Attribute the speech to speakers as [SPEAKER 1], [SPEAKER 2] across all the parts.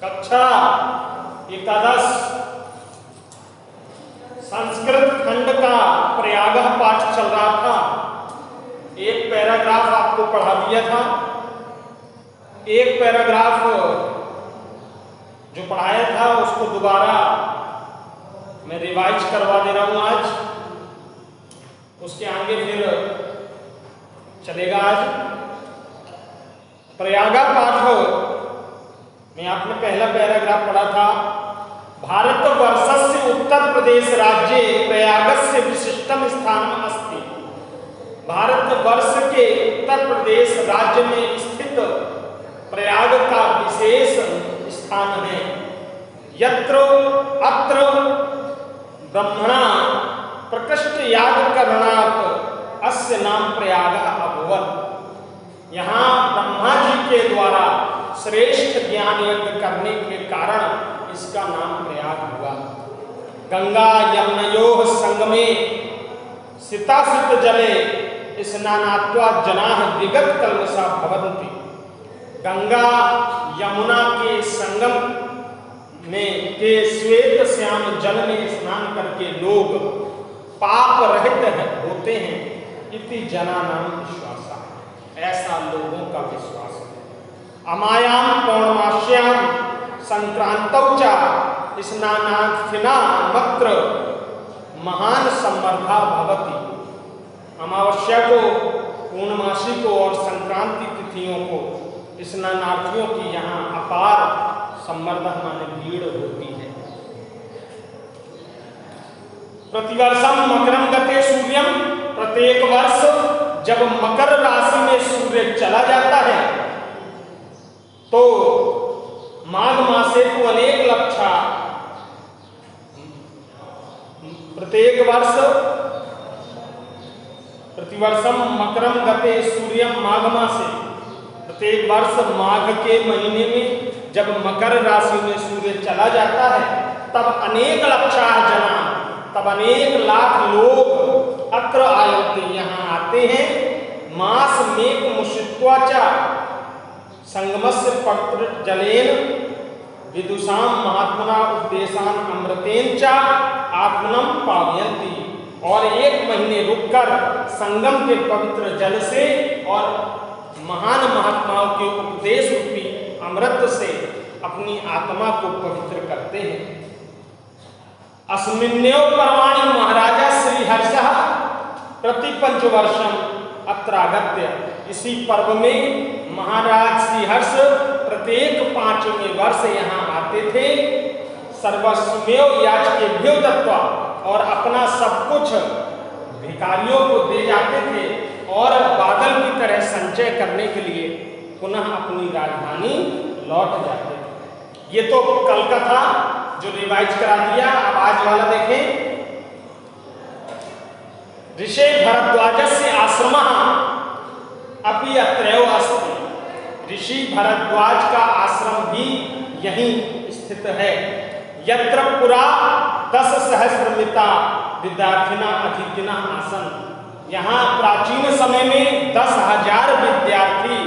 [SPEAKER 1] कक्षा एकादश संस्कृत खंड का प्रयाग पाठ चल रहा था। एक पैराग्राफ आपको पढ़ा दिया था। एक पैराग्राफ जो पढ़ाया था उसको दोबारा मैं रिवाइज करवा दे रहा हूं आज। उसके आगे फिर चलेगा। आज प्रयागा पाठ में आपने पहला पैराग्राफ पढ़ा था। भारतवर्षस्य उत्तर प्रदेश राज्ये प्रयागस्य विशिष्टम स्थानम अस्ति। भारतवर्ष के उत्तर प्रदेश राज्य में स्थित प्रयाग का विशेष स्थान है। यत्र अत्र ब्रह्मणा प्रकृष्ट याग करणात् अस्य नाम प्रयाग अभवत्। यहाँ ब्रह्मा जी के द्वारा श्रेष्ठ ज्ञान यज्ञ करने के कारण इसका नाम प्रयाग हुआ। गंगा यमुनयोः संगमे सितासित जले स्नानात्वा जनाः विगत कल्मषा भवन्ति। गंगा यमुना के संगम में के श्वेत श्याम जल में स्नान करके लोग पाप रहित होते हैं। इति जनानां विश्वासा, ऐसा लोगों का विश्वास है। अमायां पौर्णमास्यां संक्रांतौ च स्नानार्थिना मत्र महान सम्मर्धा भवति। अमावस्या को, पूर्णमासी को और संक्रांति तिथियों को स्नानार्थियों की यहाँ अपार सम्मर्दा माने भीड़ होती है। प्रतिवर्षम मकरम गते सूर्यम, प्रत्येक वर्ष जब मकर राशि में सूर्य चला जाता है तो माघ मासे को अनेक लक्षा, प्रत्येक वर्ष प्रतिवर्षम मकरम गते सूर्यम माघ मासे, प्रत्येक वर्ष माघ के महीने में जब मकर राशि में सूर्य चला जाता है तब अनेक लक्षा जना, तब अनेक लाख लोग अत्र आयते, यहाँ आते हैं। मास मेक मुषित्वाचा संगमस्य पवित्र जलेन विदुषाम महात्मना उपदेशान अमृतेन च आत्मनम पावयन्ति। और एक महीने रुककर संगम के पवित्र जल से और महान महात्माओं के उपदेश रूपी अमृत से अपनी आत्मा को पवित्र करते हैं। अस्मिन्नेव पर्वाणि महाराजा श्रीहर्षः प्रति पंचवर्षम अत्रागत्य। इसी पर्व में महाराज श्रीहर्ष प्रत्येक 5वें वर्ष यहाँ आते थे। सर्वस्वमेव याचकेभ्यो दत्त्वा, और अपना सब कुछ भिखारियों को दे जाते थे और बादल की तरह संचय करने के लिए पुनः अपनी राजधानी लौट जाते थे। ये तो कल का था जो रिवाइज करा दिया। अब आज वाला देखें। ऋषि भरद्वाजस्य आश्रमः अपि अत्रैव अस्ति। ऋषि भरद्वाज का आश्रम भी यहीं स्थित है। यत्र पुरा 10 सहस्रमिता विद्यार्थिना अधीतिना आसन। यहाँ प्राचीन समय में 10,000 विद्यार्थी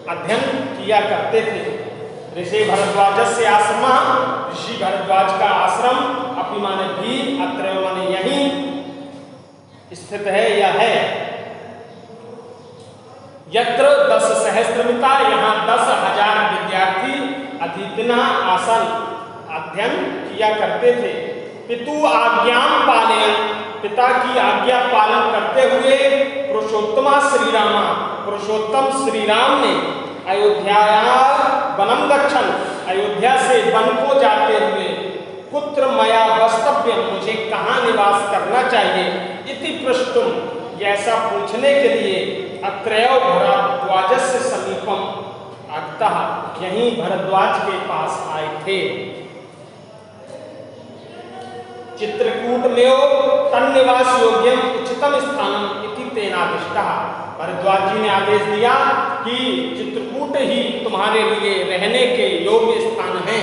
[SPEAKER 1] अध्ययन किया करते थे। ऋषि भरद्वाजस्य आश्रमः, ऋषि भरद्वाज का आश्रम, अपि माने भी, अत्रैव माने यहीं स्थित है या है। यत्र 10 सहस्रमिता, यहाँ 10,000 विद्यार्थी अधीतिना आसन अध्ययन किया करते थे। पितु आज्ञाम पालयन्, पिता की आज्ञा पालन करते हुए पुरुषोत्तमा श्री रामा, पुरुषोत्तम श्री राम ने अयोध्या वनम गच्छन्, अयोध्या से वन को जाते हुए कुत्र मया वस्तव्यम, मुझे कहाँ निवास करना चाहिए, इति पृष्टुम, ऐसा पूछने के लिए अत्रैव भरद्वाजस्य समीपम आगतः, यहीं भरद्वाज के पास आए थे। चित्रकूट में तन्निवास योग्यम उचितम स्थानम इति तेनादिष्टः। भरद्वाज जी ने आदेश दिया कि चित्रकूट ही तुम्हारे लिए रहने के योग्य स्थान है।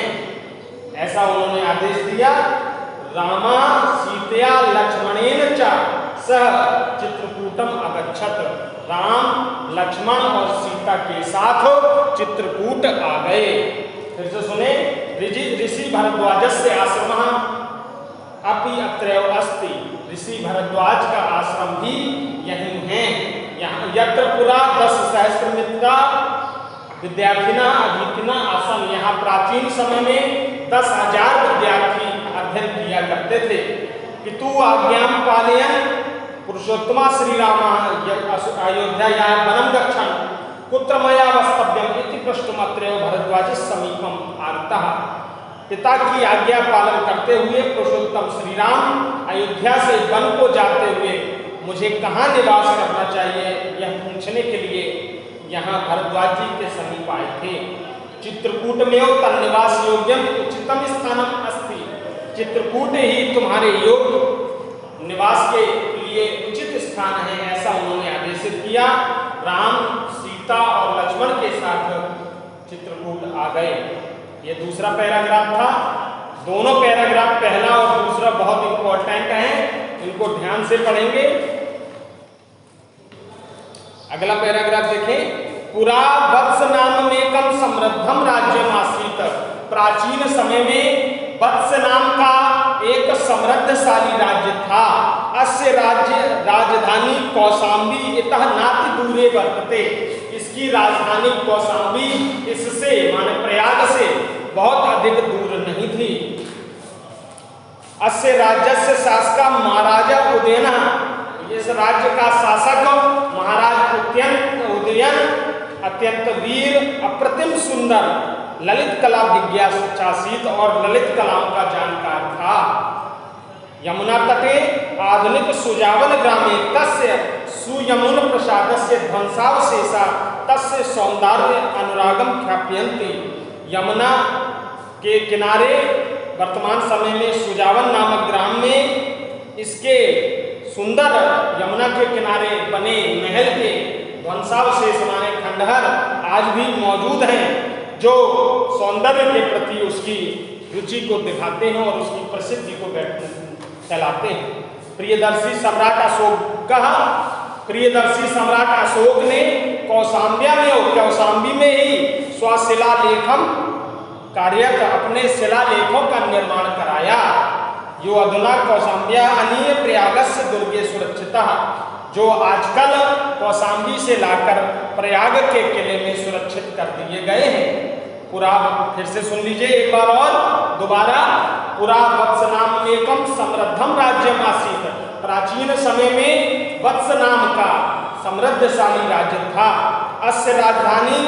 [SPEAKER 1] ऐसा उन्होंने आदेश दिया। रामा सीतया लक्ष्मणेन च सह चित्रकूटम अगच्छत। राम, लक्ष्मण और सीता के साथ चित्रकूट आ गए। फिर से सुने। ऋषि भरद्वाजस्य आश्रमः अपि अत्रैव अस्ति। ऋषि भरद्वाज का आश्रम भी यहीं है। यहाँ यत्र पुरा 10 सहस्रमित्रा विद्यार्थिना अधीतिना आसन, यहाँ प्राचीन समय में 10,000 विद्यार्थी अध्ययन किया करते थे। पितु आज्ञां पालयन् पुरुषोत्तमा श्री राम अयोध्यायां वनं गच्छन् कुत्र मया वस्तव्यम् इति प्रष्टुमत्रैव भरद्वाजस्य समीपम् आगतः। पिता की आज्ञा पालन करते हुए पुरुषोत्तम श्री राम अयोध्या से वन को जाते हुए मुझे कहाँ निवास करना चाहिए यह पूछने के लिए यहाँ भरद्वाज जी के समीप आए थे। चित्रकूटमेव तन्निवास योग्यम उचितम स्थानम अस्ति। चित्रकूट ही तुम्हारे योग्य निवास के लिए उचित स्थान है, ऐसा उन्होंने आदेशित किया। राम, सीता और लक्ष्मण के साथ चित्रकूट आ गए। ये दूसरा पैराग्राफ था। दोनों पैराग्राफ पहला और दूसरा बहुत इंपॉर्टेंट हैं, इनको ध्यान से पढ़ेंगे। अगला पैराग्राफ देखें। पुरा वत्स नाममेकं समृद्धम राज्यम आसीत। प्राचीन समय में वत्स नाम का एक समृद्धशाली राज्य था। अस्य राज्य राजधानी कौशाम्बी इतः नाति दूरे वर्तते। इसकी राजधानी कौशाम्बी इससे माने प्रयाग से बहुत अधिक दूर नहीं थी। अस्य राज्यस्य शासका महाराजा उदयन। इस राज्य का शासक महाराज उदयन अत्यंत वीर, अप्रतिम सुंदर, ललित कला विज्ञासीत और ललित कलाओं का जानकार था। यमुना तटे आधुनिक सुजावन ग्रामे तस्य सुयमुन प्रसादस्य ध्वंसावशेषा तस्य सौंदर्य अनुरागम ख्याप्यन्ति। यमुना के किनारे वर्तमान समय में सुजावन नामक ग्राम में इसके सुंदर यमुना के किनारे बने महल के ध्वंसावशेष माने खंडहर आज भी मौजूद हैं, जो सौंदर्य के प्रति उसकी रुचि को दिखाते हैं और उसकी प्रसिद्धि को फैलाते हैं। प्रियदर्शी सम्राट अशोक प्रियदर्शी सम्राट अशोक ने कौशाम्बी में ही स्वशिलालेखम कार्यक अपने शिलालेखों का निर्माण कराया। यो अधुना कौशाम्ब्या अनीय प्रयागस्य दुर्गे सुरक्षितः। जो आजकल कौशाम्बी से लाकर प्रयाग के किले में सुरक्षित कर दिए गए हैं। पुरा, फिर से सुन लीजिए एक बार और दोबारा। पुरा वत्स नाम एकम समृद्धम राज्यम आसीत। प्राचीन समय में वत्स नाम का समृद्धशाली राज्य था। अस्य राजधानी,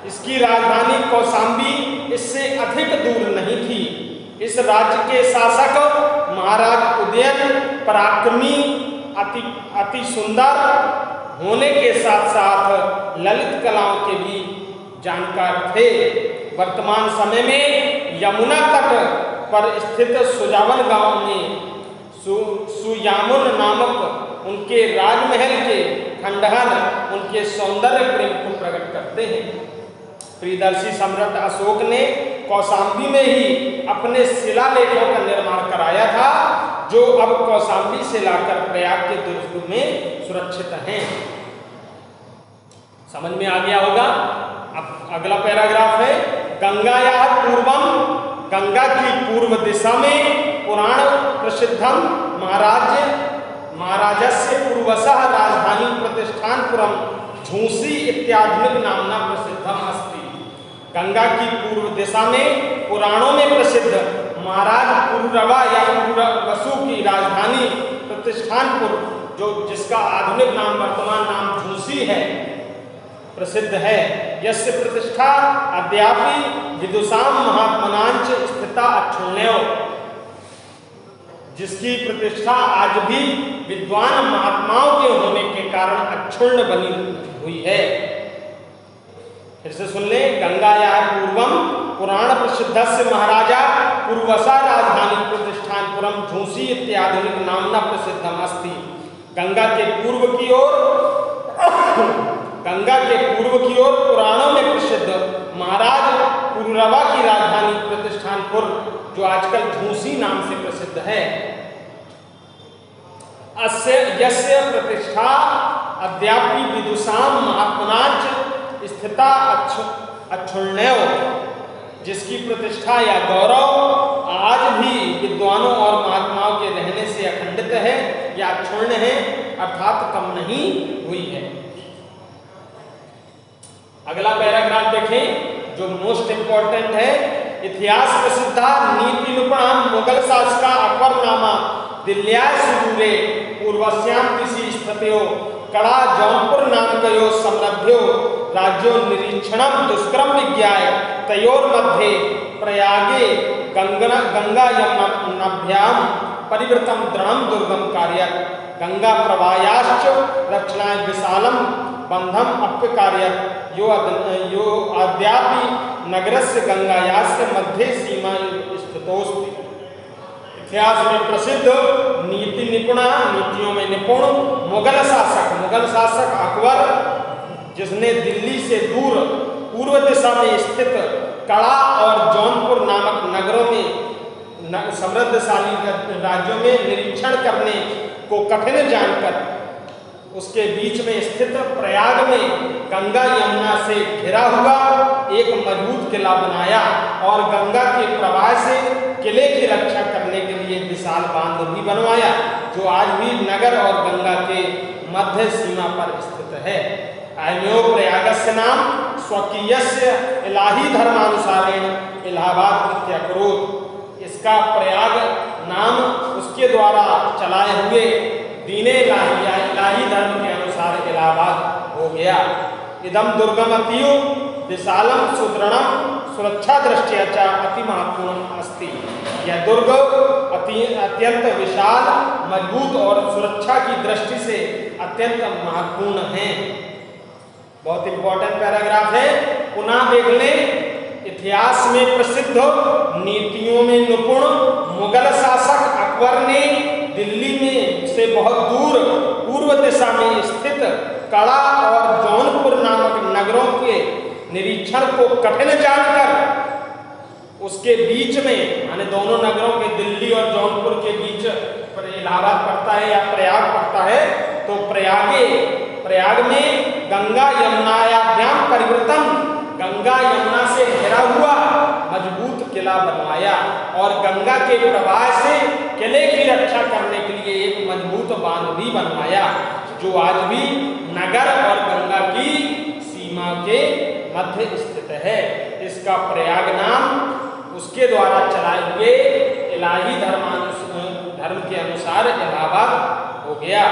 [SPEAKER 1] इसकी राजधानी कौशाम्बी इससे अधिक दूर नहीं थी। इस राज्य के शासक महाराज उदयन पराक्रमी, अति सुंदर होने के साथ साथ ललित कलाओं के भी जानकार थे। वर्तमान समय में यमुना तट पर स्थित सुजावन गांव में सुयामुन नामक उनके राजमहल के खंडहर उनके सौंदर्य प्रेम को प्रकट करते हैं। प्रियदर्शी सम्राट अशोक ने कौशाम्बी में ही अपने शिलालेखों का निर्माण कराया था, जो अब कौशाम्बी से लाकर प्रयाग के दुर्ग में सुरक्षित हैं। समझ में आ गया होगा। अब अगला पैराग्राफ है। गंगाया पूर्वम, गंगा की पूर्व दिशा में पुराण प्रसिद्धम महाराजस्य पूर्वशः राजधानी प्रतिष्ठानपुरम झूसी इत्याधुनिक नामना प्रसिद्धम अस्ति। गंगा की पूर्व दिशा में पुराणों में प्रसिद्ध महाराज पुरुरवा या पुरुरवसु की राजधानी प्रतिष्ठानपुर, जो जिसका आधुनिक नाम वर्तमान नाम झूसी है, प्रसिद्ध है। यस्य प्रतिष्ठा अद्यापि विदुषाम महात्मनांच स्थिता अक्षुण्यो। जिसकी प्रतिष्ठा आज भी विद्वान महात्माओं के होने के कारण अक्षुण्ण बनी हुई है। फिर से सुन ले। गंगाया पूर्वम पुराण प्रसिद्धस्य महाराजा पूर्वशा राजधानी प्रतिष्ठानपुरम झूसी इत्याधुनिक नामना प्रसिद्धम अस्ति। गंगा के पूर्व की ओर पुराणों में प्रसिद्ध महाराज पुरुरवा की राजधानी प्रतिष्ठानपुर, जो आजकल झूसी नाम से प्रसिद्ध है। यस्य प्रतिष्ठा अद्यापि विदुषाम महात्मनाच स्थिता अक्षुण्यो। जिसकी प्रतिष्ठा या गौरव आज भी विद्वानों और महात्माओं के रहने से अखंडित है या क्षुण्ण है, अर्थात कम नहीं हुई है। अगला पैराग्राफ देखें जो मोस्ट इंपॉर्टेंट है। इतिहास प्रसिद्धा नीति निपुण मुगल शासका अकबरनामा दिल्ल्याय सुदूरे पूर्वस्याम किसी स्थितियो कड़ा जौनपुर नामकयो समृद्ध्यो राज्यो निरीक्षणम दुष्कर्म विज्ञाय तयोर मध्य प्रयागे गंगा यमुनाभ्याम परिवृतम दृढ़म दुर्गम कार्य गंगा प्रवायाश्च रक्षणाय विशालम बंधम अप्य कार्य यो अद्यापि नगरस्य गंगायास्य मध्य सीमा स्थितोस्ति। इतिहास में प्रसिद्ध नीति निपुण, नीतियों में निपुण मुगल शासक अकबर, जिसने दिल्ली से दूर पूर्व दिशा में स्थित कड़ा और जौनपुर नामक नगरों में समृद्धशाली राज्यों में निरीक्षण करने को कठिन जानकर उसके बीच में स्थित प्रयाग में गंगा यमुना से घिरा हुआ एक मजबूत किला बनाया और गंगा के प्रवाह से किले की रक्षा करने के लिए विशाल बांध भी बनवाया, जो आज भी नगर और गंगा के मध्य सीमा पर स्थित है। अयमेव प्रयागस्य नाम स्वकीयस्य इलाही धर्मानुसारेण इलाहाबाद प्रत्यकरोत्। इसका प्रयाग नाम उसके द्वारा चलाए हुए दीने इलाही धर्म के अनुसार इलाहाबाद हो गया। इदम दुर्गम अतियु विशालम सुदृढ़म सुरक्षा दृष्टिया च अति महत्वपूर्ण अस्ति। यह दुर्ग अत्यंत विशाल, मजबूत और सुरक्षा की दृष्टि से अत्यंत महत्वपूर्ण है। बहुत इंपॉर्टेंट पैराग्राफ है, पुनः देख लें। इतिहास में प्रसिद्ध नीतियों में निपुण मुगल शासक अकबर ने दिल्ली में से बहुत दूर पूर्व दिशा में स्थित कड़ा और जौनपुर नामक नगरों के निरीक्षण को कठिन जानकर उसके बीच में, माने दोनों नगरों के दिल्ली और जौनपुर के बीच इलाहाबाद पड़ता है या प्रयाग पड़ता है, तो प्रयाग में गंगा यमुनाभ्याम परिवृतम, गंगा यमुना से घिरा हुआ मजबूत किला बनवाया और गंगा के प्रवाह से किले की रक्षा करने के लिए एक मजबूत बांध भी बनवाया, जो आज भी नगर और गंगा की सीमा के मध्य स्थित है। इसका प्रयाग नाम उसके द्वारा चलाए हुए इलाही धर्म के अनुसार इलाहाबाद हो गया।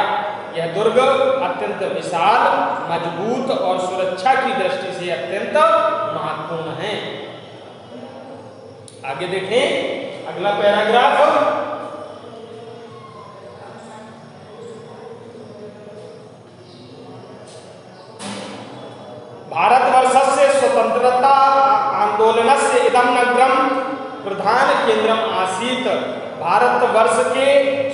[SPEAKER 1] यह दुर्ग अत्यंत विशाल, मजबूत और सुरक्षा की दृष्टि से अत्यंत महत्वपूर्ण है। आगे देखें अगला पैराग्राफ। भारतवर्षस्य स्वतंत्रता आंदोलनस्य इदं नगरं प्रधान केंद्रम आसीत्। भारतवर्ष के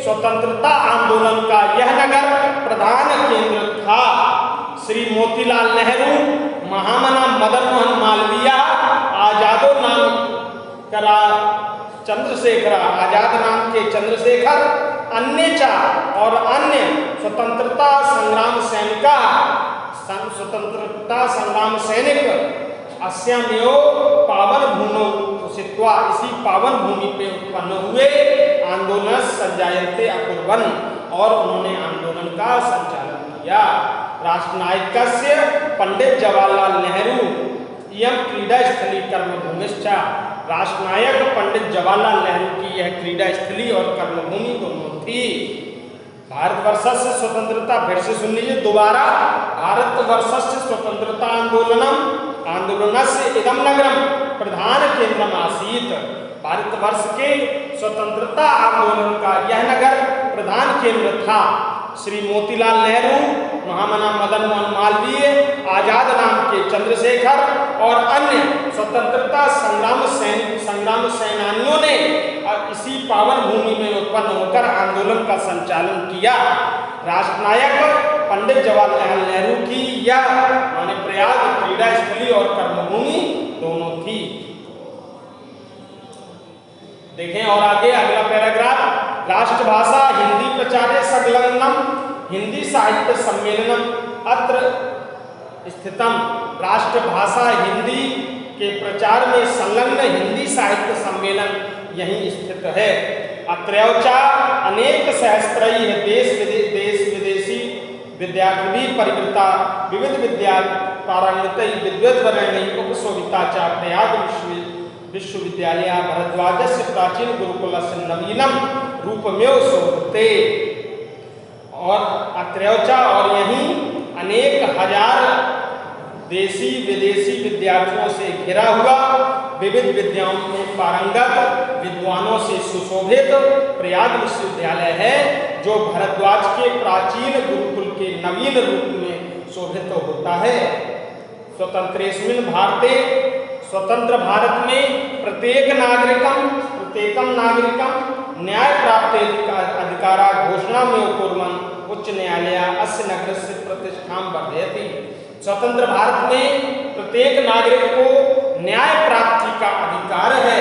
[SPEAKER 1] स्वतंत्रता आंदोलन का यह नगर प्रधान केंद्र था। श्री मोतीलाल नेहरू, महामना मदन मोहन मालवीय, आजादो नाम करा चंद्रशेखर, आजाद नाम के चंद्रशेखर, अन्य और अन्य स्वतंत्रता संग्राम सैनिक अस्यामेव पावन भूमौ उषित्वा, इसी पावन भूमि पे उत्पन्न हुए आंदोलन संजायन्ते अकुर्वन्, और उन्होंने आंदोलन का संचालन किया। राष्ट्रनायकस्य पंडित जवाहरलाल नेहरू इयं क्रीडा स्थली कर्मभूमिश्च। राष्ट्रनायक पंडित जवाहरलाल नेहरू की यह क्रीडा स्थली और कर्मभूमि दोनों थी। भारतवर्ष से स्वतंत्रता, फिर से सुन लीजिए दोबारा, भारतवर्ष से स्वतंत्रता आंदोलन से इदम नगरम प्रधान केंद्रम आसीत्। भारतवर्ष के स्वतंत्रता आंदोलन का यह नगर प्रधान केंद्र था। श्री मोतीलाल नेहरू, महामना मदन मोहन मालवीय, आजाद नाम के चंद्रशेखर और अन्य स्वतंत्रता संग्राम सेनानियों ने इसी पावन भूमि में उत्पन्न होकर आंदोलन का संचालन किया। राष्ट्रनायक पंडित जवाहरलाल नेहरू की यह माने प्रयाग क्रीडा स्थली और कर्मभूमि दोनों थी। देखें और आगे अगला पैराग्राफ। राष्ट्रभाषा हिंदी प्रचारे संलग्नम हिंदी साहित्य सम्मेलनम अत्र स्थितम। राष्ट्रभाषा हिंदी के प्रचार में संलग्न हिंदी साहित्य सम्मेलन यहीं स्थित है। अत्रौचा अनेक सहस्त्रयी है देश विदेशी विद्यार्थी भी परिवृता विविध विद्या पारंगतई विद्वद्वरेण्य उपशोभिता च प्रयाग विश्वविद्यालय भरद्वाजस्य प्राचीन गुरुकुलस्य नवीनम रूपमेव शोभते। और अत्रौचा और यहीं अनेक हजार देशी विदेशी विद्यार्थियों से घिरा हुआ विविध विद्याओं में पारंगत विद्वानों से सुशोभित प्रयाग विश्वविद्यालय है, जो भरद्वाज के प्राचीन गुरुकुल के नवीन रूप में शोभित होता है। स्वतंत्रेस्मिन् भारते स्वतंत्र भारत में प्रत्येकम नागरिकम न्याय प्राप्त अधिकारा घोषणा में कुर्वन् उच्च न्यायालय अस्य नगरस्य प्रतिष्ठां वर्धयति। स्वतंत्र भारत में प्रत्येक नागरिक को न्याय प्राप्ति का अधिकार है,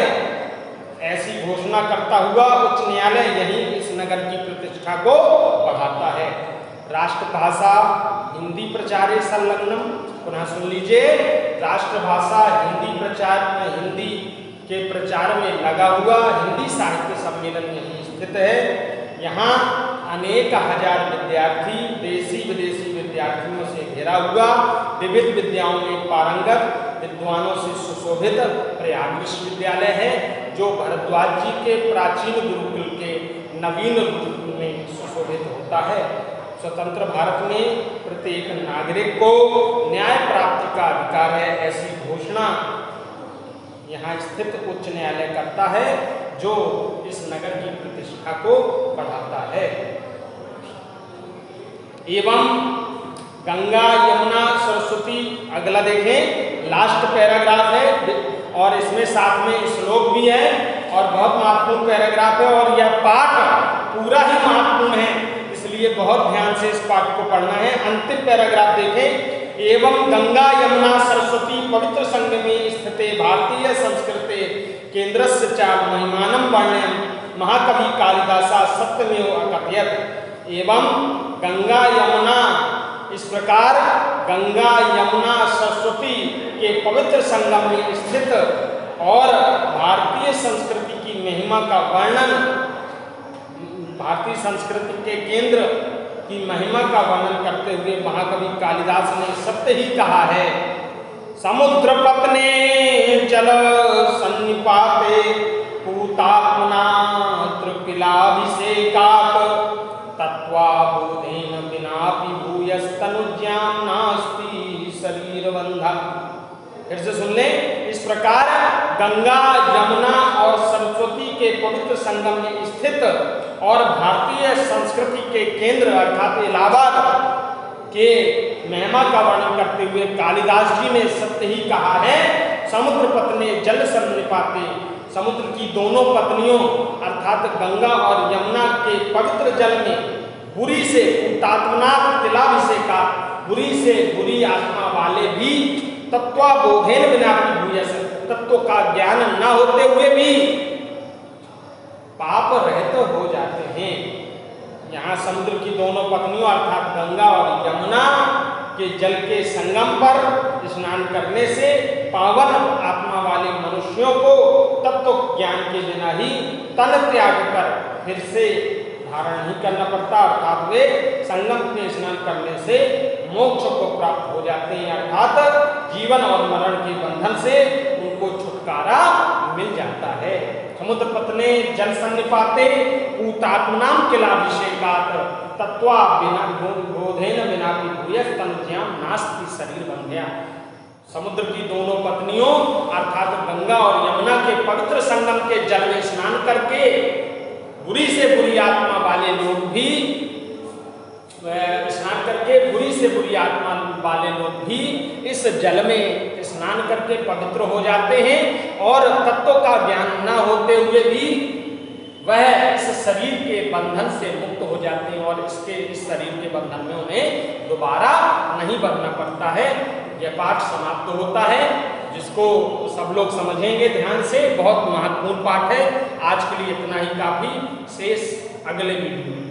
[SPEAKER 1] ऐसी घोषणा करता हुआ उच्च न्यायालय यही इस नगर की प्रतिष्ठा को बढ़ाता है। राष्ट्रभाषा हिंदी प्रचारे संलग्नम, पुनः सुन लीजिए, राष्ट्रभाषा हिंदी प्रचार में हिंदी के प्रचार में लगा हुआ हिंदी साहित्य सम्मेलन यहीं स्थित है। यहाँ अनेक हजार विद्यार्थी देशी विदेशी विद्यार्थियों से घिरा हुआ विविध विद्याओं में पारंगत विद्वानों से सुशोभित प्रयाग विश्वविद्यालय है, जो भरद्वाज जी के प्राचीन गुरुकुल के नवीन रूप में सुशोभित होता है। स्वतंत्र भारत में प्रत्येक नागरिक को न्याय प्राप्ति का अधिकार है, ऐसी घोषणा यहाँ स्थित उच्च न्यायालय करता है, जो इस नगर की प्रतिष्ठा को बढ़ाता है। एवं गंगा यमुना सरस्वती, अगला देखें, लास्ट पैराग्राफ है और इसमें साथ में श्लोक भी है और बहुत महत्वपूर्ण पैराग्राफ है, और यह पाठ पूरा ही महत्वपूर्ण है, इसलिए बहुत ध्यान से इस पाठ को पढ़ना है। अंतिम पैराग्राफ देखें, एवं गंगा यमुना सरस्वती पवित्र संगमे स्थिते भारतीय संस्कृते केंद्रस्य च महिमानं वर्ण्यं महाकवि कालिदासा सत्यमेव अकथयत्। एवं गंगा यमुना, इस प्रकार गंगा यमुना सरस्वती के पवित्र संगम में स्थित और भारतीय संस्कृति की महिमा का वर्णन, भारतीय संस्कृति के केंद्र की महिमा का वर्णन करते हुए महाकवि कालिदास ने सत्य ही कहा है। समुद्र पत्ने जल सन्निपाते पूतात्मना त्रिकिलाभिषेकात् तत्त्वाबोधेन विनापि भूयस्तनुज्ञां नास्ति शरीरबन्धः। फिर से सुन लें, इस प्रकार गंगा यमुना और सरस्वती के पवित्र संगम में स्थित और भारतीय संस्कृति के केंद्र अर्थात इलाहाबाद के महिमा का वर्णन करते हुए कालिदास जी ने सत्य ही कहा है। समुद्र पत्ने जल सन्निपाते, समुद्र की दोनों पत्नियों अर्थात गंगा और यमुना के पवित्र जल में बुरी से पूतात्मनात् तिलाभिषेका, बुरी से बुरी आत्मा वाले भी तत्त्वाबोधेन विनापि भूयस्, तत्व का ज्ञान न होते हुए भी पाप रहित हो जाते हैं। यहाँ समुद्र की दोनों पत्नियों अर्थात गंगा और यमुना के जल के संगम पर स्नान करने से पावन आत्मा वाले मनुष्यों को तत्व ज्ञान के बिना ही तन त्याग कर फिर से धारण नहीं करना पड़ता, अर्थात वे संगम में स्नान करने से मोक्ष को प्राप्त हो जाते हैं, अर्थात जीवन और मरण के बंधन से उनको छुटकारा मिल जाता है। समुद्र पत्ने जल सन्निपाते पूतात्मनां किलाभिषेकात् तत्त्वा बोधेन विनापि भूयस्तनुज्ञां नास्ति शरीरबन्ध्या। समुद्र की दोनों पत्नियों अर्थात गंगा और यमुना के पवित्र संगम के जल में स्नान करके बुरी से बुरी आत्मा वाले लोग भी स्नान करके बुरी से बुरी आत्मा वाले लोग भी इस जल में स्नान करके पवित्र हो जाते हैं और तत्व का ज्ञान न होते हुए भी वह इस शरीर के बंधन से मुक्त हो जाते हैं और इस शरीर के बंधन में उन्हें दोबारा नहीं बनना पड़ता है। यह पाठ समाप्त होता है, जिसको सब लोग समझेंगे ध्यान से। बहुत महत्वपूर्ण पाठ है। आज के लिए इतना ही काफी, शेष अगले वीडियो में।